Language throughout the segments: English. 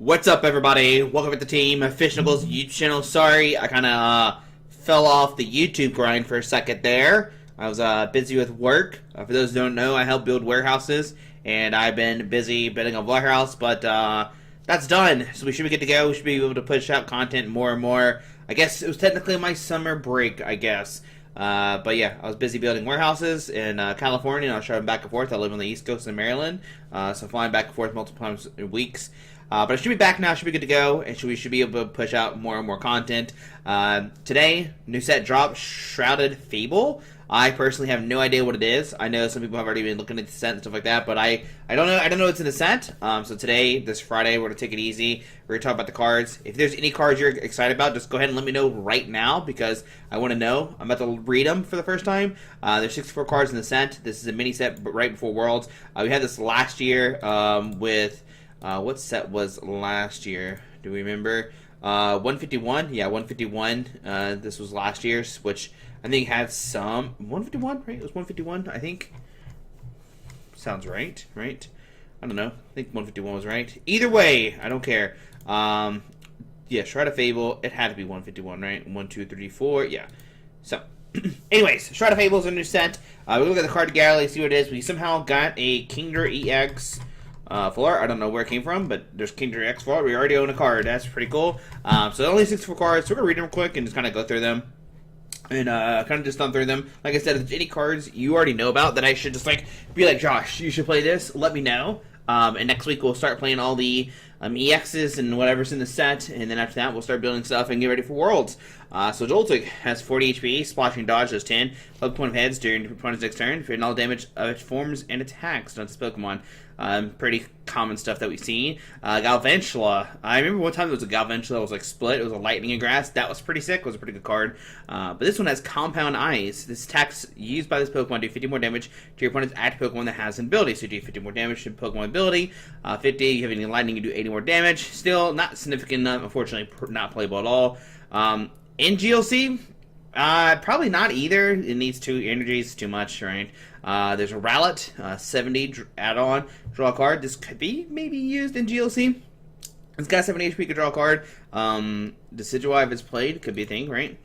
What's up, everybody? Welcome to the team, Fish Knuckles YouTube channel. Sorry, I kind of fell off the YouTube grind for a second there. I was busy with work. For those who don't know, I help build warehouses, and I've been busy building a warehouse, but that's done. So we should be good to go. We should be able to push out content more and more. I guess it was technically my summer break, I guess. But yeah, I was busy building warehouses in California, and I was traveling back and forth. I live on the East Coast in Maryland, so flying back and forth multiple times in weeks. But I should be back now, should be good to go, and we should be able to push out more and more content. Today, new set dropped, Shrouded Fable. I personally have no idea what it is. I know some people have already been looking at the set and stuff like that, but I don't know. I don't know what's in the set. So today, this Friday, we're gonna take it easy. We're gonna talk about the cards. If there's any cards you're excited about, just go ahead and let me know right now because I want to know. I'm about to read them for the first time. There's 64 cards in the set. This is a mini set right before Worlds. We had this last year with. What set was last year? Do we remember? 151? Yeah, 151. This was last year's, which I think had some... 151, right? It was 151, I think. Sounds right, right? I don't know. I think 151 was right. Either way, I don't care. Yeah, Shrouded Fable. It had to be 151, right? 1, 2, 3, 4. Yeah. So... anyways, Shrouded Fable is a new set. We look at the card gallery, see what it is. We somehow got a Kingdra EX... full art. I don't know where it came from, but there's Kingdra X full art. We already own a card. That's pretty cool. So only 64 cards. So we're going to read them quick and just kind of go through them. And kind of just thumb through them. Like I said, if there's any cards you already know about that I should just be like, Josh, you should play this, let me know. And next week we'll start playing all the EXs and whatever's in the set. And then after that we'll start building stuff and get ready for Worlds. So Joltik has 40 HP, Splashing Dodge does 10, flip point of heads during the opponent's next turn, for all damage of its forms and attacks on this Pokemon. Pretty common stuff that we see. Galvantula. I remember one time there was a Galvantula that was split. It was a Lightning and Grass. That was pretty sick. It was a pretty good card. But this one has Compound Eyes. This attacks used by this Pokemon do 50 more damage to your opponent's active Pokemon that has an ability. So you do 50 more damage to Pokemon ability. 50, you have any Lightning, you do 80 more damage. Still not significant enough. Unfortunately, not playable at all. In GLC, probably not either. It needs 2 energies, too much, right? There's a Rowlet, 70 add-on, draw a card. This could be maybe used in GLC. It's got 70 HP, could draw a card. Decidueye, if it's played, could be a thing, right?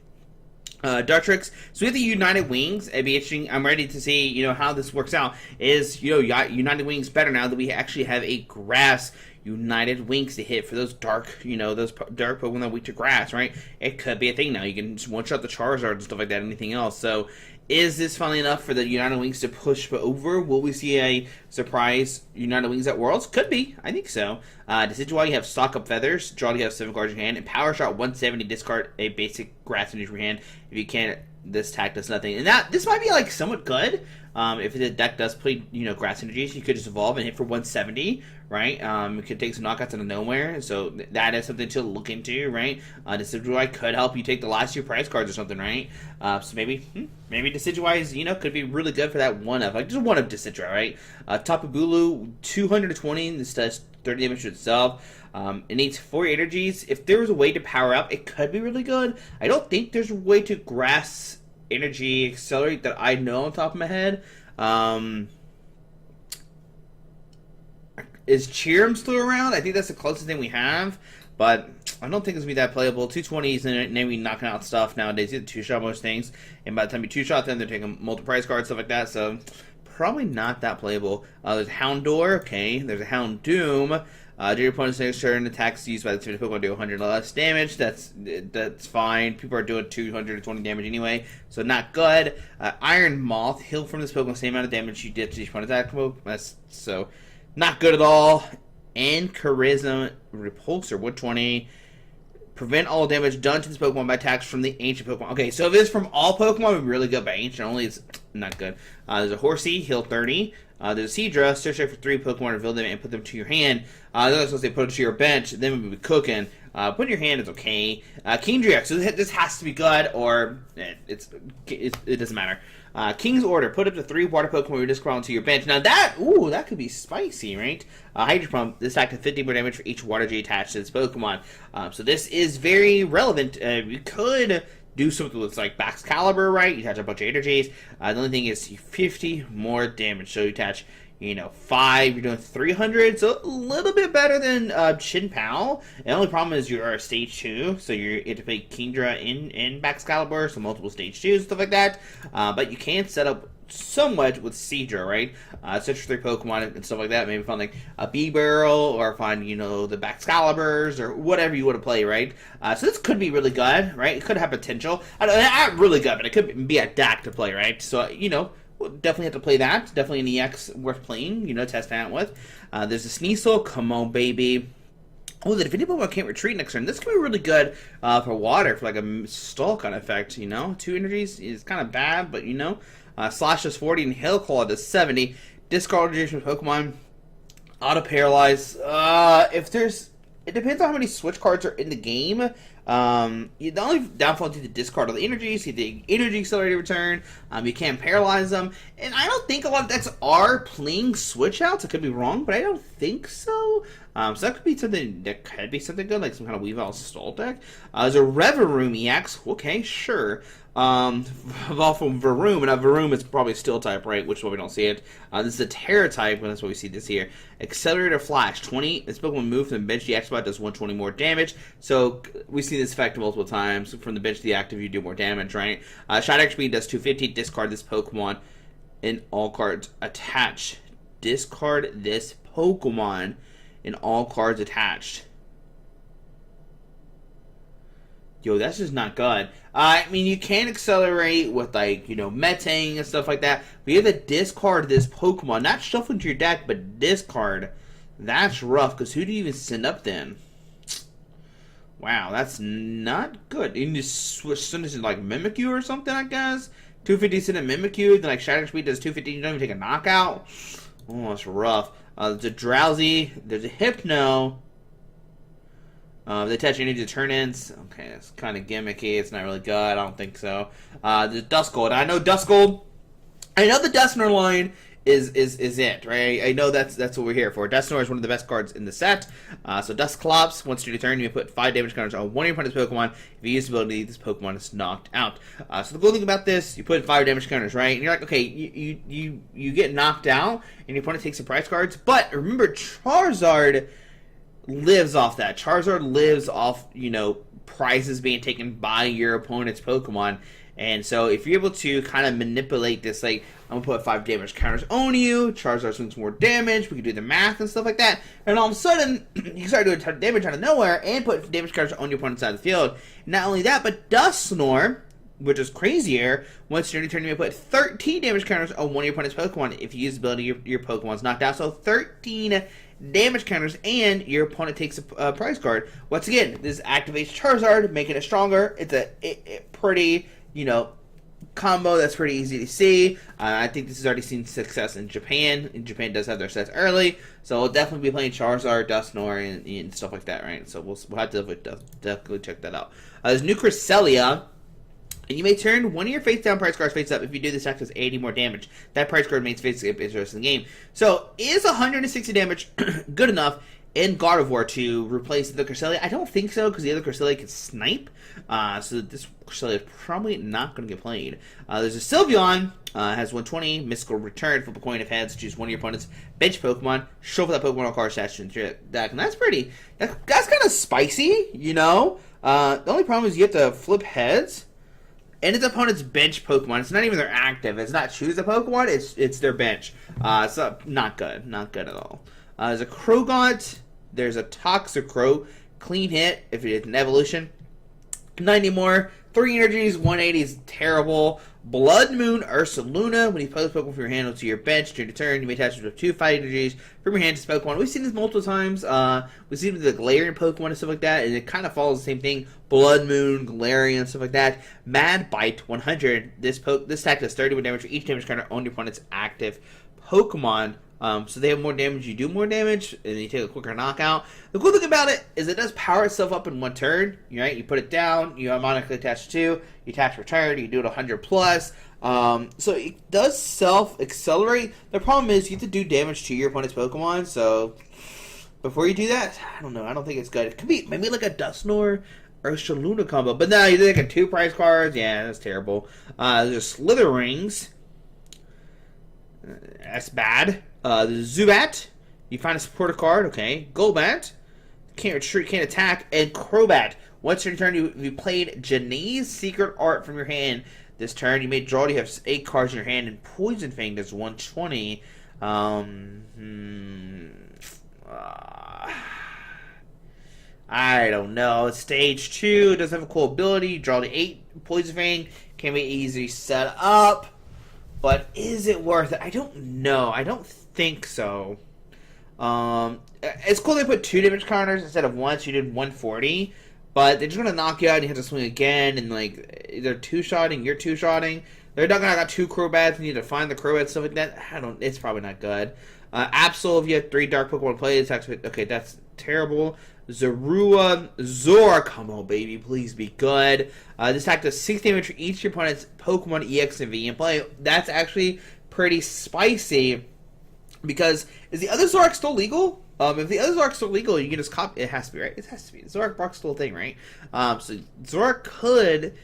Dartrix. So we have the United Wings. It'd be interesting. I'm ready to see, how this works out. Is, United Wings better now that we actually have a Grass United Wings to hit for those dark, those dark Pokemon that weak to grass, right? It could be a thing now. You can just one-shot the Charizard and stuff like that, anything else. So, is this finally enough for the United Wings to push over? Will we see a surprise United Wings at Worlds? Could be. I think so. Decidueye, you have Stock Up Feathers. Draw, you have 7 cards in your hand. And Power Shot 170, discard a basic grass into your hand. If you can't, this attack does nothing. And this might be somewhat good. If the deck does play, grass energies, you could just evolve and hit for 170, right? You could take some knockouts out of nowhere, so that is something to look into, right? Decidueye could help you take the last 2 prize cards or something, right? So maybe Decidueye is, could be really good for that one-up, just one-up Decidueye, right? Tapu Bulu, 220, this does 30 damage to itself. It needs 4 energies. If there was a way to power up, it could be really good. I don't think there's a way to grass energy accelerate that I know on top of my head. Is Cheerum still around? I think that's the closest thing we have, but I don't think it's going to be that playable. 220s and maybe knocking out stuff nowadays. You 2-shot most things, and by the time you 2-shot them, they're taking multiple prize cards, stuff like that, so probably not that playable. There's Houndour, okay. There's a Houndoom. During your opponent's next turn, attacks used by the team Pokemon do 100 less damage. That's fine. People are doing 220 damage anyway, so not good. Iron Moth, heal from this Pokemon same amount of damage you did to each opponent's attack Pokemon. That's so not good at all. And Charisma Repulsor, 120. Prevent all damage done to this Pokemon by attacks from the ancient Pokemon. Okay, so if it's from all Pokemon, we're really good. By ancient only, it's not good. There's a Horsey, heal 30. There's a Seadra, search for 3 Pokemon, reveal them, and put them to your hand. Then also say put it to your bench, then we'll be cooking. Put in your hand is okay. Kingdra, so this has to be good, or it doesn't matter. King's Order, put up to 3 water Pokemon you discard onto your bench. Now that could be spicy, right? Hydro Pump, this attack to 50 more damage for each water G attached to this Pokemon. So this is very relevant. You could do something with Baxcalibur, right? You attach a bunch of energies. The only thing is 50 more damage. So you attach 5, you're doing 300. So a little bit better than Shin Pao. The only problem is you're stage 2, so you have to play Kingdra in Excalibur, so multiple stage 2s, stuff like that. But you can set up so much with Seadra, right? Such 3 Pokemon and stuff like that. Maybe find like a B-Barrel or find, the Excaliburs or whatever you want to play, right? So this could be really good, right? It could have potential. Not really good, but it could be a deck to play, right? So, we'll definitely have to play that. Definitely an EX worth playing, test that with. There's a Sneasel. Come on, baby. Oh, the Divinity Pokemon can't retreat next turn. This could be really good for water, for like a stall kind of effect, 2 energies is kind of bad, but Slash is 40 and Hail Claw does 70. Discard from Pokemon. Auto Paralyze. It depends on how many switch cards are in the game. The only downfall to the discard of the energies, the energy accelerated return. You can't paralyze them, and I don't think a lot of decks are playing switch outs. I could be wrong, but I don't think so. So that could be something good, like some kind of Weavile stall deck. There's a Reverum EX. Okay, sure. Evolved from Varoom, and Varoom is probably Steel type, right? Which is why we don't see it. This is a Terra type, and that's why we see this here. Accelerator Flash, 20. This Pokemon moves from the bench to the active spot, does 120 more damage. So we see this effect multiple times. From the bench to the active, you do more damage, right? Shot Speed does 250. Discard this Pokemon, and all cards attached. Discard this Pokemon, and all cards attached. Yo, that's just not good. I mean, you can accelerate with, like, Metang and stuff like that. But you have to discard this Pokemon. Not shuffle into your deck, but discard. That's rough, because who do you even send up then? Wow, that's not good. You can just send this to, like, Mimikyu or something, I guess. 250 send a Mimikyu, then, like, Shatter Speed does 250, you don't even take a knockout. Oh, that's rough. There's a Drowsy, there's a Hypno. They attach energy to turn-ins. Okay, it's kind of gimmicky. It's not really good. I don't think so. The Duskull. I know Duskull. I know the Dusknoir line is it, right? I know that's what we're here for. Dusknoir is one of the best cards in the set. So Dusclops, once you turn, you put 5 damage counters on one of your opponent's Pokemon. If you use the ability, this Pokemon is knocked out. So the cool thing about this, you put 5 damage counters, right? And you're like, okay, you get knocked out, and your opponent takes some prize cards. But remember, Charizard lives off that. Charizard lives off, prizes being taken by your opponent's Pokemon. And so if you're able to kind of manipulate this, like, I'm going to put 5 damage counters on you, Charizard swings more damage, we can do the math and stuff like that, and all of a sudden, you can start doing a ton of damage out of nowhere and put damage counters on your opponent's side of the field. Not only that, but Dusknoir, which is crazier, once you're in turn, you may put 13 damage counters on one of your opponent's Pokemon. If you use the ability, your Pokemon's knocked out. So 13 damage counters, and your opponent takes a prize card. Once again, this activates Charizard, making it stronger. It's a pretty, combo that's pretty easy to see. I think this has already seen success in Japan. And Japan does have their sets early, so we'll definitely be playing Charizard, Dusknoir, and stuff like that, right? So we'll have to definitely check that out. There's new Cresselia. And you may turn one of your face down prize cards face up. If you do this, act does 80 more damage. That prize card remains face up the rest of the game. So, is 160 damage good enough in Gardevoir to replace the Cresselia? I don't think so, because the other Cresselia can snipe. So this Cresselia is probably not going to get played. There's a Sylveon, has 120, Mystical Return, flip a coin of heads, choose one of your opponent's bench Pokemon, shuffle that Pokemon or card attached into your deck. And that's kind of spicy, The only problem is you have to flip heads. And its opponent's bench Pokemon. It's not even their active. It's not choose a Pokemon. It's their bench. So not good. Not good at all. There's a Krogant. There's a Toxicroak. Clean hit if it's an evolution. 90 more. 3 energies. 180 is terrible. Blood Moon Ursaluna. When you play this Pokemon from your hand to your bench during your turn, you may attach it to 2 fight energies from your hand to this Pokemon. We've seen this multiple times. We've seen it with the Galarian Pokemon and stuff like that, and it kind of follows the same thing. Blood Moon, Galarian, stuff like that. Mad Bite 100. This attack does 30 more damage for each damage counter on your opponent's active Pokemon. So they have more damage, you do more damage, and you take a quicker knockout. The cool thing about it is it does power itself up in one turn, right? You put it down, you harmonically attach 2, you attach return, you do it 100 plus. So it does self-accelerate. The problem is you have to do damage to your opponent's Pokemon, so before you do that, I don't know, I don't think it's good. It could be maybe like a Dusknoir or Ursaluna combo, but no, you're taking 2 prize cards, yeah, that's terrible. There's Slitherings. That's bad. The Zubat. You find a supporter card. Okay. Golbat. Can't retreat, can't attack. And Crobat. Once your turn, you played Janae's Secret Art from your hand. This turn, you may draw. You have 8 cards in your hand. And Poison Fang does 120. I don't know. Stage 2 does have a cool ability. You draw the 8 Poison Fang. Can be easily set up. But is it worth it? I don't know. I don't think so. It's cool they put 2 damage counters instead of 1, so you did 140. But they're just going to knock you out and you have to swing again. And, like, they're 2-shotting, you're 2-shotting. They're not going to got 2 Crobats, and you need to find the Crobats, stuff like that. It's probably not good. Absol, if you have 3 Dark Pokemon play, attacks with, okay, that's terrible. Zorua, Zora, come on, baby, please be good. This attack does 6 damage for each of your opponent's Pokemon EX and V in play. That's actually pretty spicy. Because, is the other Zorak still legal? If the other Zorak's still legal, you can just copy. It has to be, right? It has to be. The Zorak box still a thing, right? So Zorak could,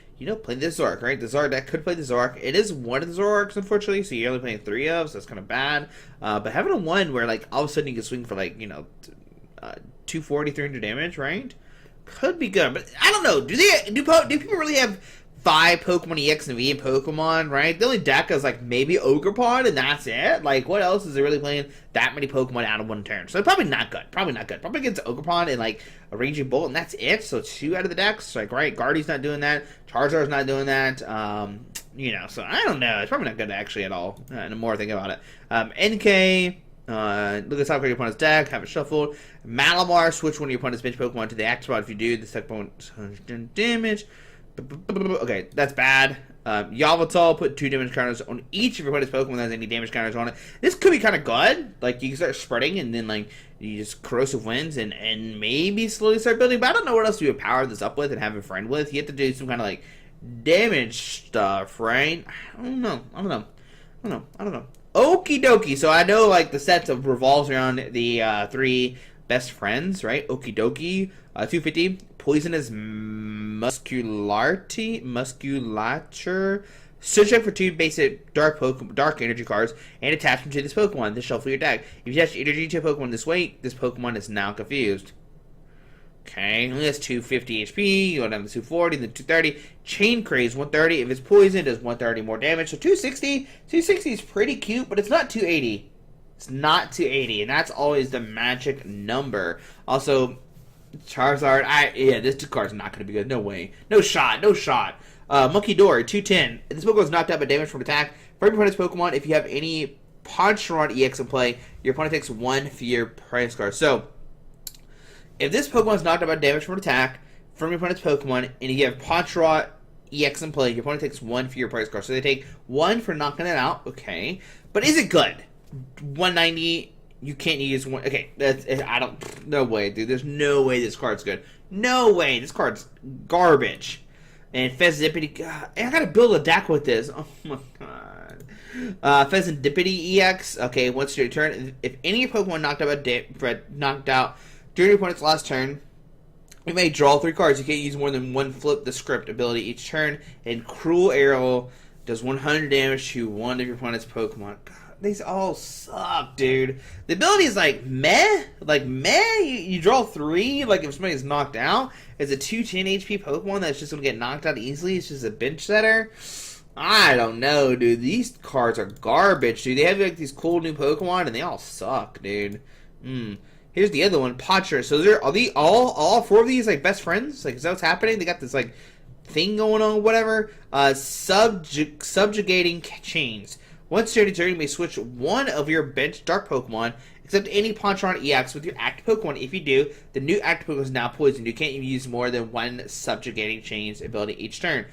play this Zorak, right? The Zorak that could play the Zorak. It is one of the Zoraks, unfortunately, so you're only playing 3 of, so that's kind of bad. But having a 1 where, like, all of a sudden you can swing for, like, 240, 300 damage, right? Could be good, but I don't know. Do people really have 5 Pokemon EX and V in Pokemon, right? The only deck is, like, maybe Ogerpon, and that's it. Like, what else is it really playing that many Pokemon out of 1 turn? So probably not good. Probably against Ogerpon and, like, a Raging Bolt, and that's it. So 2 out of the decks. Like, right, Guardy's not doing that. Charizard's not doing that. So I don't know. It's probably not good, actually, at all. The more I think about it. NK... look at the top of your opponent's deck, have it shuffled. Malamar, switch one of your opponent's bench Pokemon to the active spot. If you do, this Pokemon damage. Okay, that's bad. Yveltal, put 2 damage counters on each of your opponent's Pokemon that has any damage counters on it. This could be kind of good. Like, you can start spreading, and then, like, you just Corrosive Winds, and maybe slowly start building. But I don't know what else you would power this up with and have a friend with. You have to do some kind of, like, damage stuff, right? I don't know. Okie dokie. So I know, like, the set revolves around the 3 best friends, right? Okie dokie. 250. Poisonous Musculature. Search check for 2 basic dark energy cards and attach them to this Pokemon. Then shuffle your deck. If you attach energy to a Pokemon this way, this Pokemon is now confused. Okay, only has 250 HP. You go down to 240, then 230. Chain Craze, 130. If it's poison, it does 130 more damage. So 260. 260 is pretty cute, but it's not 280. It's not 280, and that's always the magic number. Also, Charizard, this card's not going to be good. No way. No shot. Monkey Door, 210. If this Pokemon is knocked out by damage from attack, for your opponent's Pokemon, if you have any Ponchron EX in play, your opponent takes 1 fear prize card. So, if this Pokemon is knocked out by damage from attack from your opponent's Pokemon, and you have Ponchron EX in play, your opponent takes 1 fear prize card. So they take 1 for knocking it out. Okay. But is it good? 190... You can't use 1. Okay, no way, dude. There's no way this card's good. No way. This card's garbage. And Pheasantipity. God, I gotta build a deck with this. Oh my god. Pheasantipity EX. Okay, once your turn, if any of your Pokemon knocked out during your opponent's last turn, you may draw 3 cards. You can't use more than 1 flip the script ability each turn. And Cruel Arrow does 100 damage to 1 of your opponent's Pokemon. God. These all suck, dude. The ability is like meh. You draw 3. Like if somebody's knocked out, it's a 210 HP Pokemon that's just gonna get knocked out easily. It's just a bench setter. I don't know, dude. These cards are garbage, dude. They have like these cool new Pokemon, and they all suck, dude. Here's the other one, Potcher. So are all 4 of these like best friends? Like is that what's happening? They got this like thing going on, whatever. Subjugating Chains. Once during the turn, you may switch 1 of your bench Dark Pokemon, except any Ponchron EX with your active Pokemon. If you do, the new active Pokemon is now poisoned. You can't even use more than 1 Subjugating Chains ability each turn.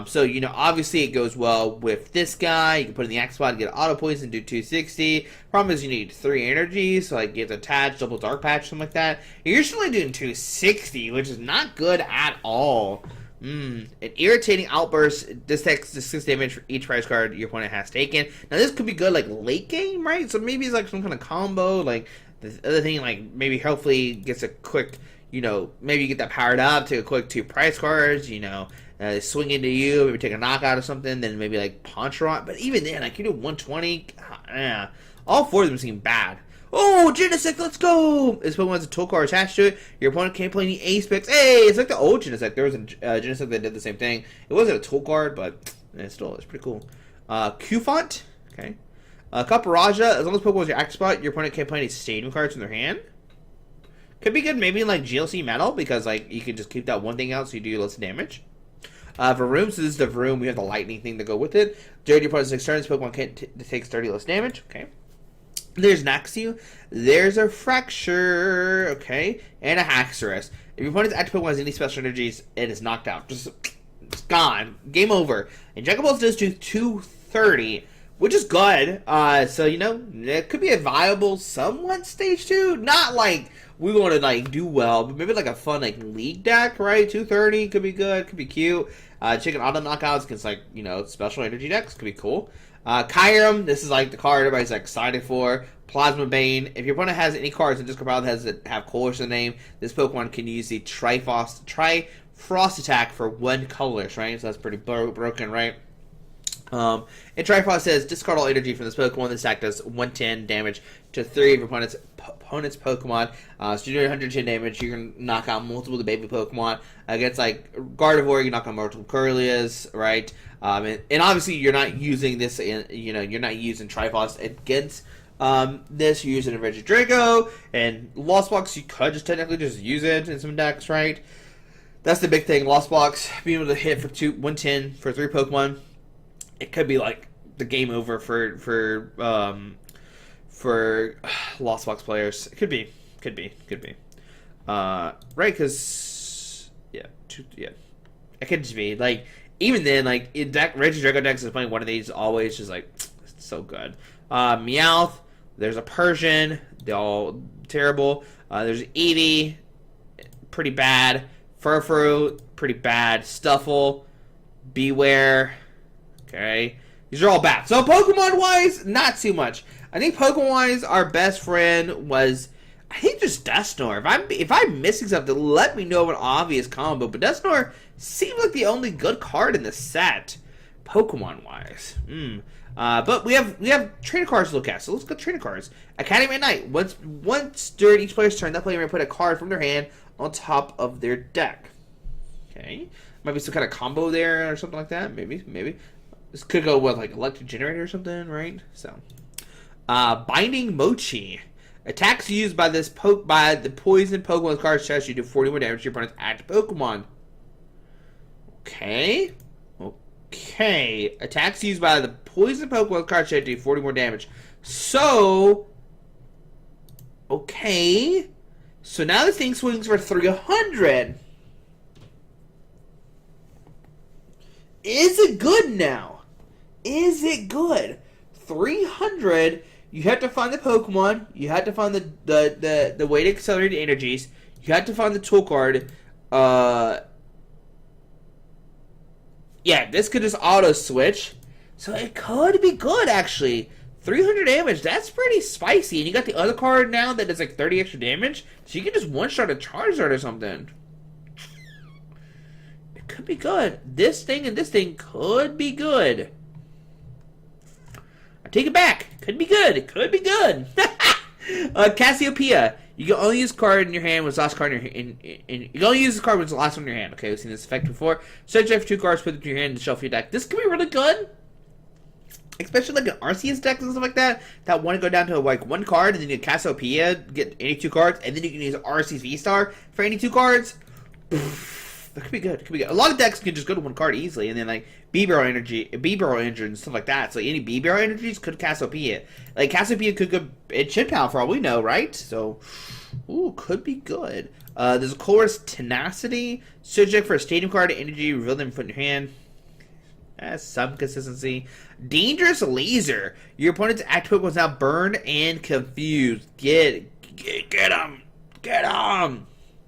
So, obviously it goes well with this guy. You can put it in the active spot and get auto poison, do 260. Problem is you need 3 energies, so like you have to attach double Dark Patch, something like that. You're usually doing 260, which is not good at all. An irritating outburst. This takes 6 damage for each prize card your opponent has taken. Now this could be good like late game, right? So maybe it's like some kind of combo. Like the other thing, like maybe hopefully gets a quick, maybe you get that powered up, take a quick 2 prize cards, swing into you, maybe take a knockout or something, then maybe like Ponchron. But even then, like you do 120, yeah. All 4 of them seem bad. Oh, Genesect, let's go! This Pokemon has a tool card attached to it. Your opponent can't play any Ace-Picks. Hey, it's like the old Genesect. There was a Genesect that did the same thing. It wasn't a tool card, but it's pretty cool. Q-Font, okay. Caparaja, as long as Pokemon is your active spot, your opponent can't play any stadium cards in their hand. Could be good maybe in like GLC Metal, because like you can just keep that one thing out so you do less damage. Varoom, so this is the Varoom, we have the lightning thing to go with it. During your opponent's next turn, this Pokemon can't take 30 less damage, okay. There's Naxu, there's a Fracture, okay, and a Haxorus. If your opponent's active Pokemon has any special energies, it is knocked out. Just, it's gone. Game over. And Dragon Balls does do 230, which is good. So, you know, it could be a viable somewhat stage 2. Not like we want to, like, do well, but maybe like a fun, like, league deck, right? 230 could be good, could be cute. Chicken Auto Knockouts against, like, you know, special energy decks could be cool. Kyurem, this is like the card everybody's like, excited for. Plasma Bane. If your opponent has any cards in Discard Pile that has have colors in the name, this Pokemon can use the Triforce attack for 1 colorless, right? So that's pretty broken, right? And Triforce says discard all energy from this Pokemon. This attack does 110 damage to 3 of your opponent's Pokemon. So you're doing 110 damage. You can knock out multiple of the baby Pokemon. Against like Gardevoir, you knock out multiple Curlias, right? And obviously you're not using this. You know, you're not using Triforce against this. You're using a Regidrago and Lost Box. You could just technically just use it in some decks, right? That's the big thing. Lost Box being able to hit for 110 for 3 Pokemon. It could be like the game over for Lost Box players. It could be. Right? Because it could just be like, even then, like in deck Regidrago decks is playing one of these always just like, it's so good. Meowth, there's a Persian, they're all terrible. There's Eevee, pretty bad. Furfrou, pretty bad. Stuffle, Beware. Okay, these are all bad. So Pokemon-wise, not too much. I think Pokemon-wise, our best friend was, I think, just Dusknoir. If I'm missing something, let me know of an obvious combo. But Dusknoir seems like the only good card in the set, Pokemon-wise. But we have trainer cards to look at. So let's go trainer cards. Academy at Night. Once during each player's turn, that player may put a card from their hand on top of their deck. Okay, might be some kind of combo there or something like that. Maybe. This could go with like Electric Generator or something, right? So, Binding Mochi. Attacks used by the poison Pokemon card strategy you do 40 more damage to your opponent's active Pokemon. Okay. Attacks used by the poison Pokemon card strategy do 40 more damage. So, okay. So now this thing swings for 300. Is it good now? Is it good? 300. You have to find the Pokemon. You have to find the way to accelerate the energies. You have to find the tool card. Yeah, this could just auto switch. So it could be good actually. 300 damage. That's pretty spicy. And you got the other card now that does like 30 extra damage. So you can just one-shot a Charizard or something. It could be good. This thing and this thing could be good. I take it back. Could be good. It could be good. Cassiopeia. You can only use a card in your hand when it's the last card in your hand. You can only use this card when it's the last one in your hand. Okay, we've seen this effect before. Search for 2 cards, put them in your hand, and shuffle your deck. This could be really good. Especially like an Arceus deck and stuff like that. That want to go down to like 1 card, and then you Cassiopeia, get any 2 cards, and then you can use Arceus V-Star for any 2 cards. That could be good. It could be good. A lot of decks can just go to 1 card easily, and then like B-Barrel Energy, and stuff like that. So any B-Barrel Energies could Cassiopeia. Like Cassiopeia could go in Chip Town for all we know, right? So, ooh, could be good. There's a Chorus Tenacity. Search deck for a Stadium card, energy, reveal them, put in your hand. That's some consistency. Dangerous Laser. Your opponent's active Pokemon is now burned and confused. Get him. Get him.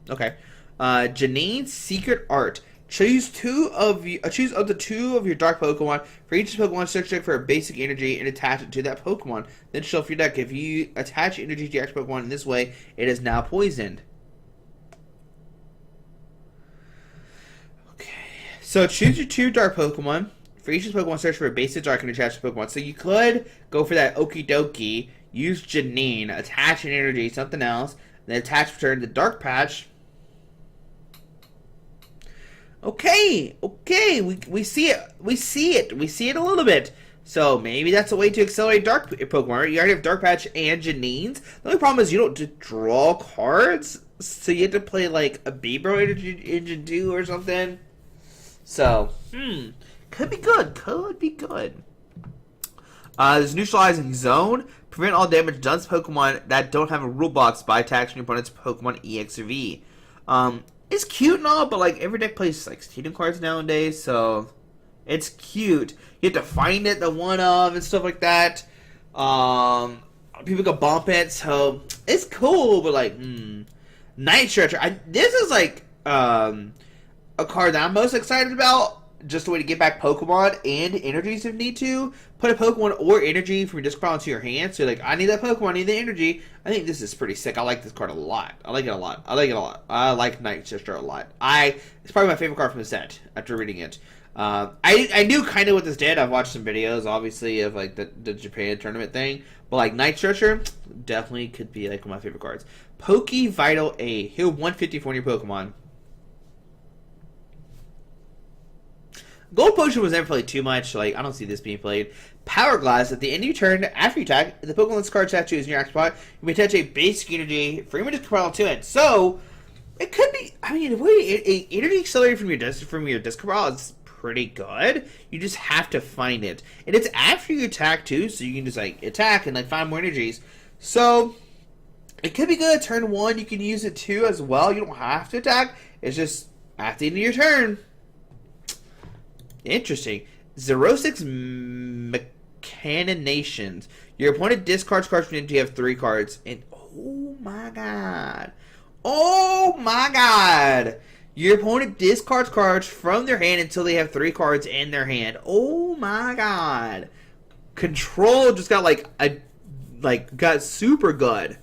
Okay. Janine's Secret Art. Choose up to 2 of your dark Pokemon. For each Pokemon, search deck for a basic energy and attach it to that Pokemon. Then shuffle your deck. If you attach energy to your active Pokemon in this way, it is now poisoned. Okay. So choose your 2 dark Pokemon. For each Pokemon, search for a basic dark and attach to Pokemon. So you could go for that Okie Dokie. use Janine, attach an energy, something else, then attach return the Dark Patch. Okay, we see it. We see it a little bit. So maybe that's a way to accelerate Dark Pokemon. You already have Dark Patch and Janine's. The only problem is you don't draw cards, so you have to play like a Bebro Engine 2 or something. So, could be good. There's Neutralizing Zone. Prevent all damage done to Pokemon that don't have a rule box by attacking your opponent's Pokemon EX or V. It's cute and all, but like every deck plays like Stadium cards nowadays, so it's cute. You have to find it, the one of, and stuff like that. People can bump it, so it's cool, but like, Night Stretcher. This is like a card that I'm most excited about. Just a way to get back Pokemon and energies if need to. Put a Pokemon or energy from your disc pile into your hand. So, like, I need that Pokemon, I need the energy. I think this is pretty sick. I like this card a lot. I like Night Sister a lot. It's probably my favorite card from the set after reading it. I knew kind of what this did. I've watched some videos, obviously, of, like, the Japan tournament thing. But, like, Night Stretcher definitely could be, like, one of my favorite cards. Poke Vital A. Heal 150 for your Pokemon. Gold Potion was never played too much, like, I don't see this being played. Power Glass, at the end of your turn, after you attack, if the Pokemon's card statue is in your action spot, you may attach a basic energy for your disc pile to it. So, it could be, I mean, energy accelerated from your disc pile is pretty good. You just have to find it. And it's after you attack, too, so you can just, like, attack and, like, find more energies. So, it could be good. Turn 1, you can use it, too, as well. You don't have to attack. It's just at the end of your turn. Interesting. 06 Machinations. Your opponent discards cards from you have 3 cards. And oh my god. Oh my god. Your opponent discards cards from their hand until they have 3 cards in their hand. Oh my god. Control just got got super good.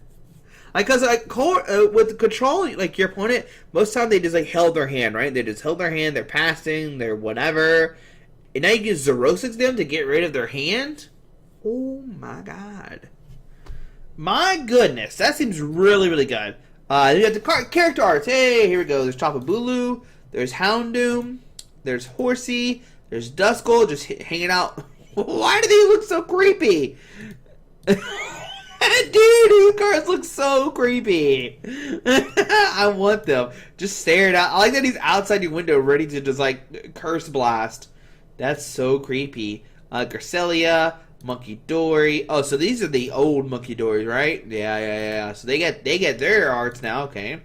Like, cause with control, like your opponent, most of the time they just like held their hand, right? They just held their hand, they're passing, they're whatever. And now you can Xerosic them to get rid of their hand? Oh my god. My goodness, that seems really, really good. You got the character arts. Hey, here we go. There's Tapu Bulu, there's Houndoom, there's Horsey, there's Duskull just hanging out. Why do they look so creepy? Dude, these cards look so creepy. I want them. Just staring out. I like that he's outside your window ready to just like curse blast. That's so creepy. Gracilia, Monkey Dory. Oh, so these are the old Monkey Dories, right? Yeah. So they get their arts now. Okay.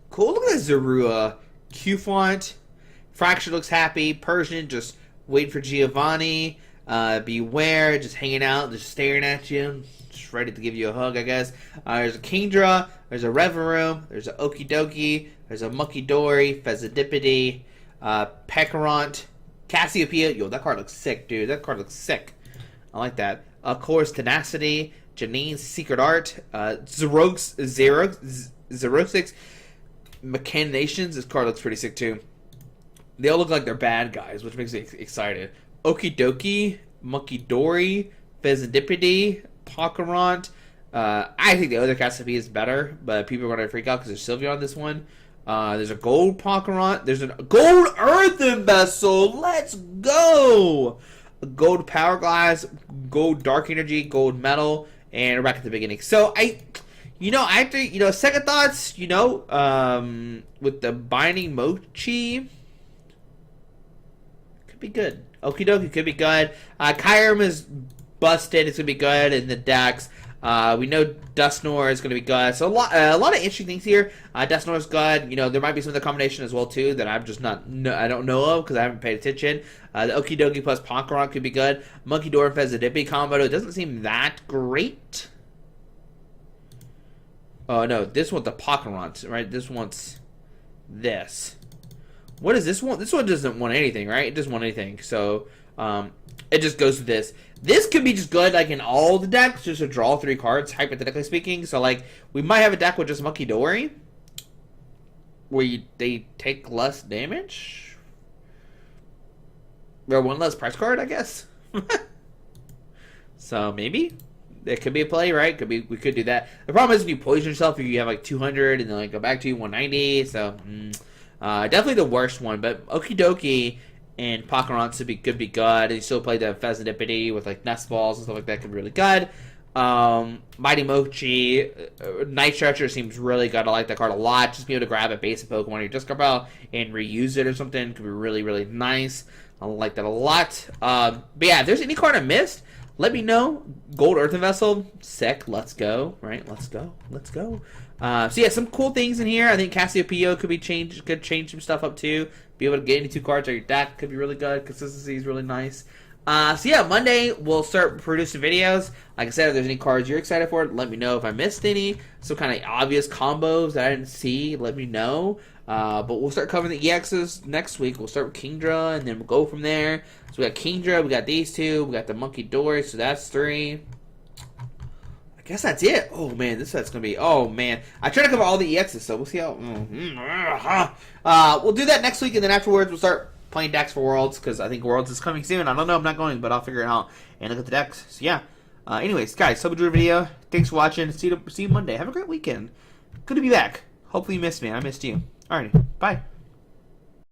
Cool. Look at that Zorua. Q-Font. Fraction looks happy. Persian just waiting for Giovanni. Beware, just hanging out, just staring at you, just ready to give you a hug, I guess. There's a Kingdra, there's a Revavroom, there's a Okidoki, there's a Monkey Dory, Fezidipity, Pecorant, Cassiopeia. Yo, that card looks sick, dude. That card looks sick. I like that. Of course, Tenacity, Janine's Secret Art, Xerosic Machinations. This card looks pretty sick, too. They all look like they're bad guys, which makes me excited. Okidoki, Monkey Dory, Fezidipity, Pokerant. I think the other Cassiopeia is better, but people are going to freak out because there's Sylvia on this one. There's a gold Pokerant. There's a gold Earthen Vessel. Let's go! A gold Power Glass, gold Dark Energy, gold Metal, and we're back at the beginning. So, after, second thoughts, with the Binding Mochi, could be good. Okidoki could be good. Kyurem is busted. It's going to be good in the decks. We know Dusknoir is going to be good. So a lot of interesting things here. Dusknoir is good. There might be some other combination as well, too, that I'm just I don't know of because I haven't paid attention. The Okidoki plus Pokerant could be good. Monkey Door and Fezidipity combo. It doesn't seem that great. Oh, no. This one's the Pokerant, right? This one's this. What does this one? This one doesn't want anything, right? It doesn't want anything. So, it just goes to this. This could be just good, like, in all the decks, just to draw 3 cards, hypothetically speaking. So, like, we might have a deck with just Monkey Dory, where they take less damage. Or one less price card, I guess. So, maybe. It could be a play, right? We could do that. The problem is if you poison yourself, if you have like 200 and then like go back to 190. So definitely the worst one. But Okie Dokie and Pockeron could be good. And you still play the Pheasantipity with like Nest Balls and stuff like that could be really good. Mighty Mochi, Night Stretcher seems really good. I like that card a lot. Just be able to grab a basic Pokemon in your discard pile and reuse it or something could be really, really nice. I like that a lot. But yeah, if there's any card I missed, let me know. Gold Earthen Vessel, sick. Let's go. Right? Let's go. So yeah, some cool things in here. I think Cassiopeia could change some stuff up too. Be able to get any 2 cards out of your deck could be really good. Consistency is really nice. So yeah, Monday we'll start producing videos. Like I said, if there's any cards you're excited for, let me know. If I missed any, some kind of obvious combos that I didn't see, let me know. But we'll start covering the EXs next week. We'll start with Kingdra, and then we'll go from there. So we got Kingdra, we got these 2, we got the Monkey Dory, so that's 3. I guess that's it. Oh man, this set's gonna be. Oh man, I try to cover all the EXs, so we'll see how. We'll do that next week, and then afterwards we'll start playing decks for Worlds, because I think Worlds is coming soon. I don't know, I'm not going, but I'll figure it out and look at the decks. So yeah. Anyways, guys, hope you enjoyed the video. Thanks for watching. See you Monday. Have a great weekend. Good to be back. Hopefully you missed me. I missed you. Alrighty. Bye.